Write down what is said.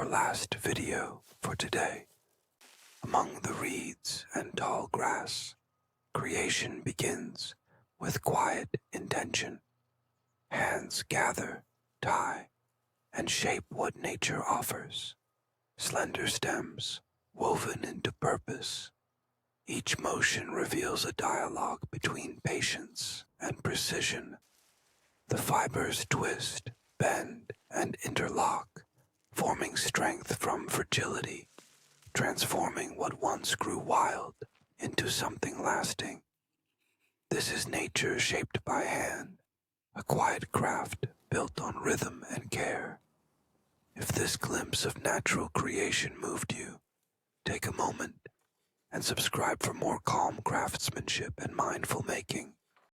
last video for today. Among the reeds and tall grass, creation begins with quiet intention. Hands gather, tie, and shape what nature offers. Slender stems, woven into purpose. Each motion reveals a dialogue between patience and precision. The fibers twist, bend, and interlock, forming strength from fragility, transforming what once grew wild into something lasting. This is nature shaped by hand, a quiet craft built on rhythm and care. If this glimpse of natural creation moved you, take a moment and subscribe for more calm craftsmanship and mindful making.